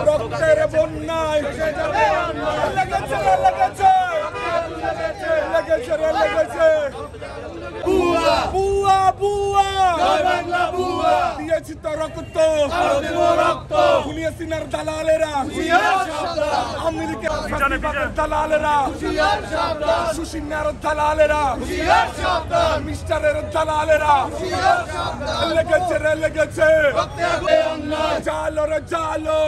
রক্তের বন্যায় লেগেছে বুয়া বুয়া বুয়া দিয়েছি তো রক্ত খুনিয়া সিনার দালালেরা আমেরিকার দালালেরা সুশিনার দালালেরা মিস্টারের দালালেরা লেগেছে জালো রে জালো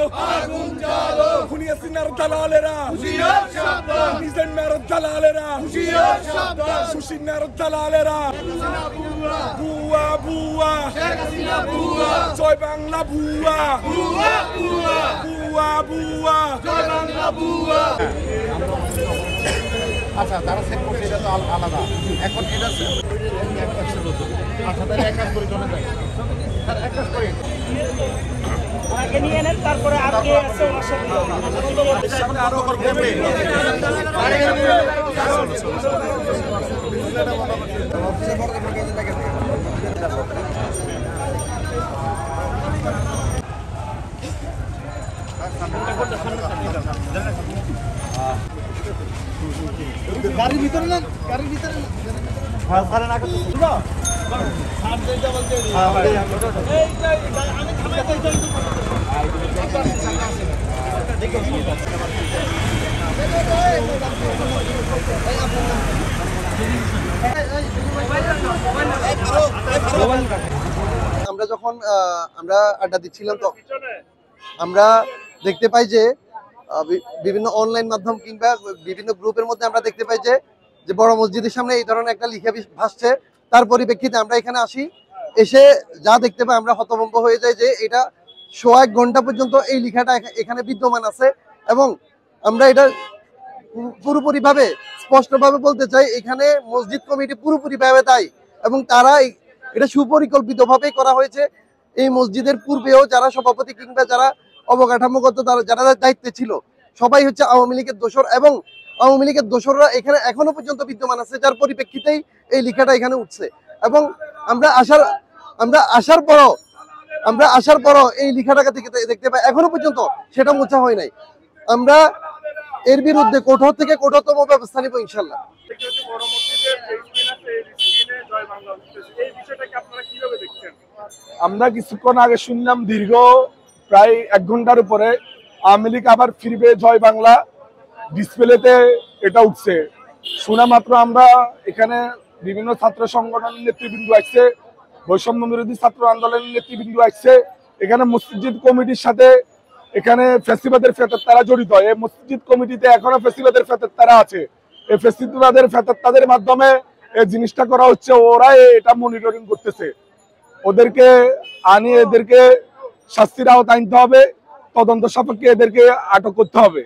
খুনিয়া সিনার দালালেরা মিজানের দালালেরা সুশিনার দালালেরা বুয়া বুয়া জয় বাংলা বুয়া বুয়া বুয়া জয় বাংলা বুয়া। আচ্ছা, তারা সেট করছে, এটা তো আলাদা। এখন এটা আচ্ছা, তাহলে এক কাজ করে চলে যায়, এক কাজ করে আগে নিয়ে নেন, তারপরে আর কে আছে ওনার সাথে আরো করবে। গাড়ির ভিতরে না, গাড়ির ভিতরে হ্যাঁ সারে না করতে শুনো সার দেইটা বলতে আমি থামাইতে যাই আমরা যখন আমরা আড্ডা দিচ্ছিলাম তো আমরা দেখতে পাই যে বিভিন্ন অনলাইন মাধ্যম কিংবা বিভিন্ন গ্রুপের মধ্যে আমরা দেখতে পাই যে বড় মসজিদের সামনে এই ধরনের একটা লিখা ভাসছে। তার পরিপ্রেক্ষিতে আমরা এখানে আসি, এসে যা দেখতে পাই আমরা হতভম্ব হয়ে যাই যে এটা 1 ঘন্টা পর্যন্ত এই লিখাটা এখানে বিদ্যমান আছে। এবং আমরা এটা পুরোপুরিভাবে স্পষ্টভাবে বলতে চাই, এখানে মসজিদ কমিটি পুরোপুরিভাবে দায়ী এবং তারা এটা সুপরিকল্পিতভাবেই করা হয়েছে। এই মসজিদের পূর্বেও যারা সভাপতি কিংবা যারা অবকাঠামোগত যারা দায়িত্বে ছিল সবাই হচ্ছে আওয়ামী লীগের দোসর এবং আওয়ামী লীগের দোসররা এখানে এখনো পর্যন্ত বিদ্যমান আছে, যার পরিপ্রেক্ষিতেই এই লেখাটা এখানে উঠছে। এবং আমরা আসার পরও এই লেখাটাকে দেখতে পাই এখনো পর্যন্ত সেটা মোছা হয় নাই। আমরা এর বিরুদ্ধে কঠোর থেকে কঠোরতম ব্যবস্থা নিব ইনশাল্লাহ। আমরা কিছুক্ষণ আগে শুনলাম দীর্ঘ প্রায় 1 ঘন্টার উপরে আওয়ামী লীগ আবার ফিরবে জয় বাংলা ডিসপ্লেতে এটা উঠছে শোনা মাত্র আমরা এখানে বিভিন্ন ছাত্র সংগঠনের নেতৃবৃন্দ আসছে, বৈষম্য বিরোধী ছাত্র আন্দোলনের নেতৃবৃন্দ আসছে, এখানে মসজিদ কমিটির সাথে এখানে ফেসিবাদের ফেতর জড়িত। এই মসজিদ কমিটিতে এখনো ফেসিবাদের ফেতর আছে। এই ফেসিবাদের ফেতর মাধ্যমে এই জিনিসটা করা হচ্ছে, ওরাই এটা মনিটরিং করতেছে। ওদেরকে আনিয়ে এদেরকে শাস্তির আওতায় আনতে হবে, তদন্ত সাপেক্ষে এদেরকে আটক করতে হবে।